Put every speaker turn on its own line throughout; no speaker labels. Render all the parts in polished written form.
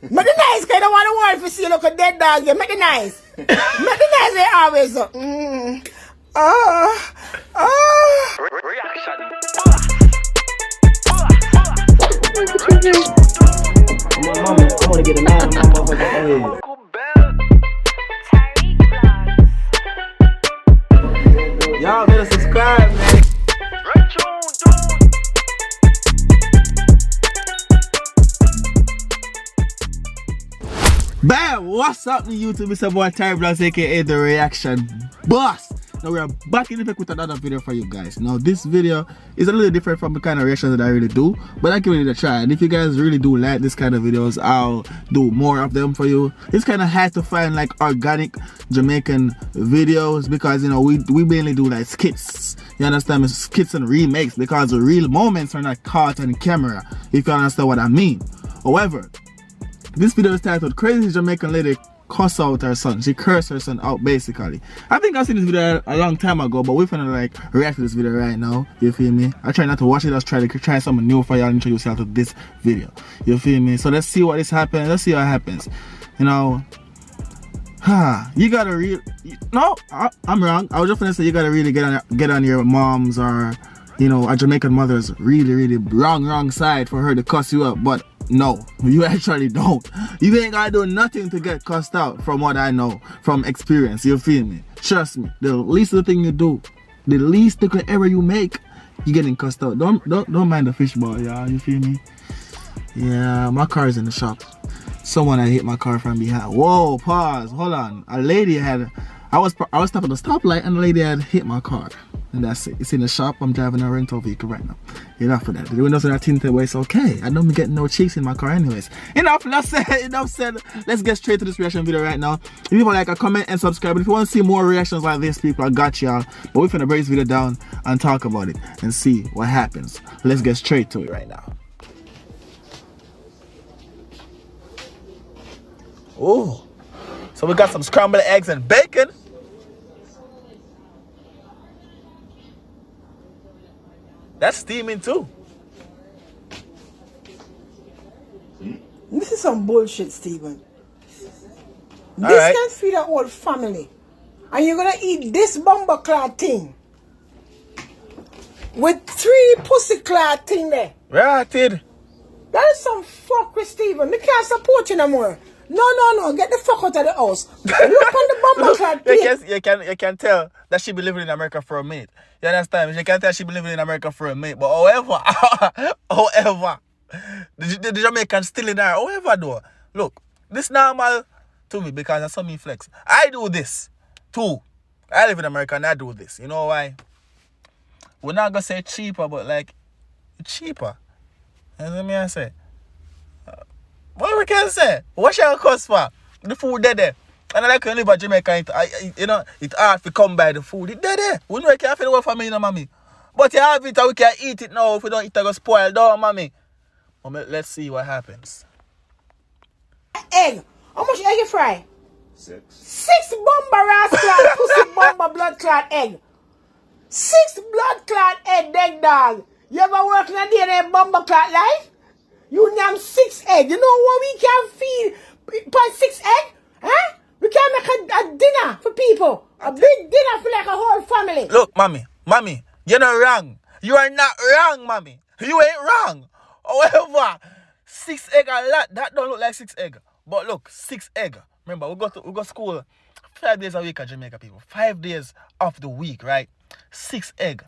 Make it nice, because I don't want the world to see you look a dead dog. You make it nice. Make it nice, they always so. Reaction.
Mama, I want to get a nine on my motherfucking head. Y'all better subscribe, man. Bam! What's up, the YouTube? It's your boy Terry Vlogs, aka The Reaction Boss. Now we are back in effect with another video for you guys. Now this video is a little different from the kind of reactions that I really do, but I give it a try. And if you guys really do like this kind of videos, I'll do more of them for you. It's kind of hard to find like organic Jamaican videos because, you know, we mainly do like skits. You understand? It's skits and remakes because the real moments are not caught on camera, if you understand what I mean. However, this video is titled Crazy Jamaican Lady Cuss Out Her Son. She cursed her son out, basically. I think I've seen this video a long time ago, but we're gonna like react to this video right now. You feel me? I try not to watch it, let's try something new for y'all and introduce y'all to this video. You feel me? So let's see what this happens. Let's see what happens. You know, you gotta no, I'm wrong. I was just gonna say you gotta really get on your mom's or, you know, a Jamaican mother's really wrong side for her to cuss you up, but no, you actually don't. You ain't gotta do nothing to get cussed out, from what I know, from experience. You feel me? Trust me. The least of the thing you do, the least the error you make, you getting cussed out. Don't mind the fishbowl, y'all. You feel me? Yeah, my car is in the shop. Someone had hit my car from behind. Whoa, pause. Hold on. A lady had. I was stopping at the stoplight and the lady had hit my car. And that's it. It's in the shop. I'm driving a rental vehicle right now. Enough of that. The windows are tinted away. It's okay. I don't be getting no cheeks in my car anyways. Enough said. Let's get straight to this reaction video right now. If you want like a comment and subscribe. But if you want to see more reactions like this, people, I got y'all. But we're finna break this video down and talk about it and see what happens. Let's get straight to it right now. Oh, so we got some scrambled eggs and bacon. That's steaming too.
This is some bullshit, Stephen. This can feed a whole family. And you're gonna eat this bumper clad thing with 3 pussy clad thing there.
Right.
That is some fuck with Stephen. We can't support you no more. No. Get the fuck out of the house. Look on the bumper clad thing.
You can tell that she be living in America for a minute. You understand? You can tell she be living in America for a minute. But however, the Jamaican still in there. However, though, look, this normal to me because that's how me flex. I do this too. I live in America and I do this. You know why? We're not gonna say cheaper, but like cheaper. You know what I say? What we can say? What shall it cost for? The food there. And I like to live in Jamaica, you know, it's hard to come by the food. It's there. We know we can't feel away from me, you know, mommy. But you have it and we can eat it now. If we don't eat it, it's spoil down, mommy. Let's see what happens.
Egg. How much egg you fry?
6.
6 bomber rascal, pussy bomber blood clot egg. 6 blood clot egg dog. You ever work in a day in a bomber clot life? You name 6 egg. You know what we can feed by 6 egg? Huh? We can make a dinner for people. A big dinner for like a whole family.
Look, mommy, you're not wrong. You are not wrong, mommy. You ain't wrong. However, 6 egg a lot. That don't look like 6 egg. But look, 6 egg. Remember, we go to school 5 days a week at Jamaica, people. 5 days of the week, right? 6 egg.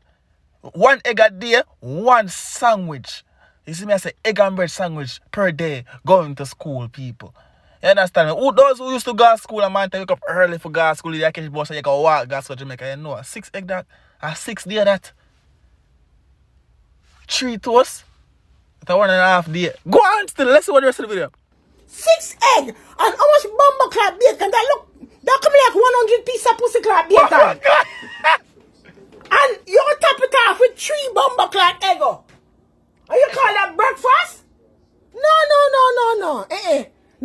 1 egg a day, 1 sandwich. You see me, I say egg and bread sandwich per day going to school, people. You understand me? Those who used to go to school and man, wake up early for go to school, you catch bus and you can walk go to Jamaica. You know, 6 egg that, a 6 day that. 3 toast, that's 1.5 day. Go on still, let's see what the rest of the video.
6 egg and how much bomber clad bacon? That come like 100 piece of pussy clad bacon.
Oh my God.
And you top it off with 3 bomber clad egg. And you call that breakfast? No.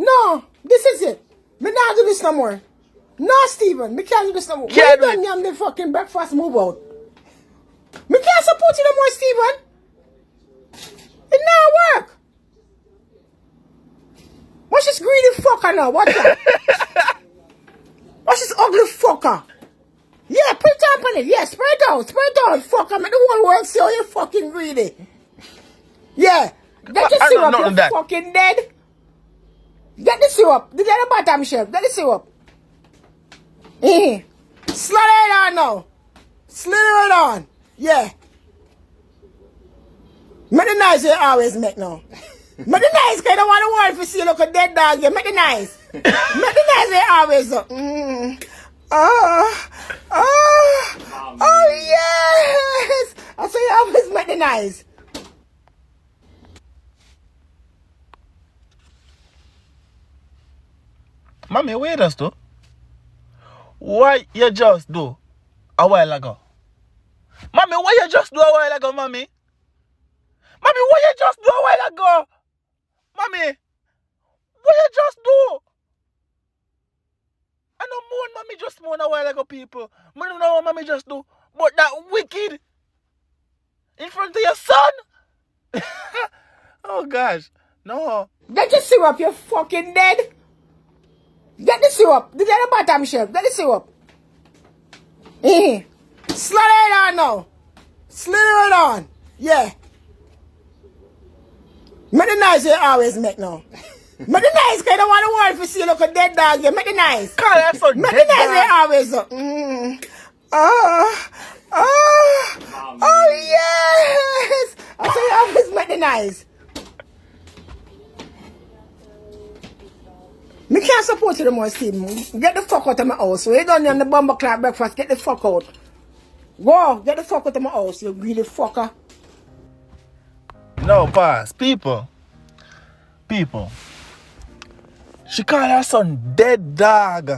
No, this is it. Me not do this no more. No, Stephen, me can't do this no more. Why you done yam the fucking breakfast move out? Me can't support you no more, Stephen. It not work. Why Watch this greedy fucker now. Watch that. Watch this ugly fucker. Yeah, put it up on it. Yeah, spread it out, fucker. Make the whole world see how you fucking greedy. Yeah. Get the syrup, you fucking dead. Get the syrup. Get the bottom shelf. Get the syrup. Slaughter it on now. Slither it on. Yeah. Make the nice you always make now. Make the nice, because I don't want the world to see you look a dead dog. Yeah, make the nice. Make the nice you always do. Oh, yes. I say you always make the nice.
Mommy, where does do? What you just do a while ago? Mommy, what you just do a while ago, mommy? Mommy, what you just do a while ago? Mommy, what you just do? I know moan, mommy just moan a while ago, people. I don't know what mommy just do. But that wicked in front of your son? Oh gosh, no.
Get the syrup, you fucking dead. Get the syrup. Get the bottom shelf. Get the syrup. Slaughter it on now. Slither it on. Yeah. Make the nice you always make now. Make the nice, because I don't want the world to see you look a dead dog. Yeah, make the nice.
God, that's so
make
dead
the nice you always do. Oh, yes. I say you always make the nice. Me can't support you the more, Stephen. Get the fuck out of my house. So you done on the bumper clock breakfast, get the fuck out. Go, get the fuck out of my house, you greedy fucker.
No, boss. People. She called her son dead dog.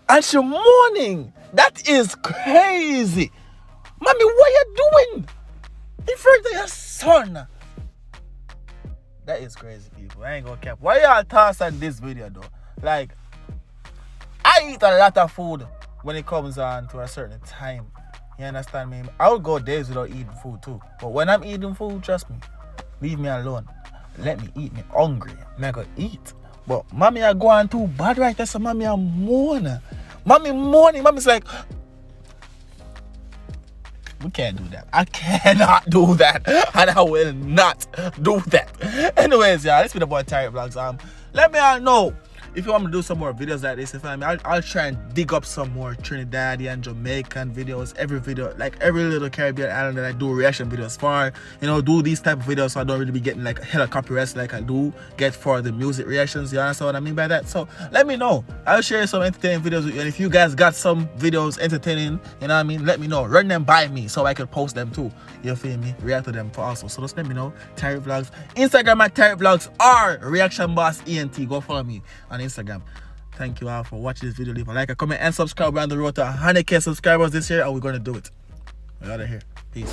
And she mourning. That is crazy. Mommy, what you doing? In front of your son. That is crazy, people. I ain't gonna cap. Why y'all toss on this video, though? Like, I eat a lot of food when it comes on to a certain time. You understand me? I would go days without eating food too. But when I'm eating food, trust me, leave me alone. Let me eat. Me hungry. I'm not gonna eat. But mommy are going too bad right there, so mommy are mourning. Mommy mourning. Mommy's like, we can't do that. I cannot do that. And I will not do that. Anyways, yeah, this been the boy Terry Vlogs. Let me all know if you want me to do some more videos like this. If I'll try and dig up some more Trinidadian, Jamaican videos. Every video, like every little Caribbean island that I do reaction videos for, you know, do these type of videos so I don't really be getting like hella copyrights like I do get for the music reactions. You understand what I mean by that? So let me know. I'll share some entertaining videos with you, and if you guys got some videos entertaining, you know what I mean, let me know. Run them by me so I can post them too. You feel me? React to them also. So just let me know. Terry Vlogs, Instagram at Terry Vlogs or Reaction Boss ENT. Go follow me on Instagram. Thank you all for watching this video. Leave a like, a comment, and subscribe. We're on the road to 100K subscribers this year, and we're gonna do it. We're out of here. Peace.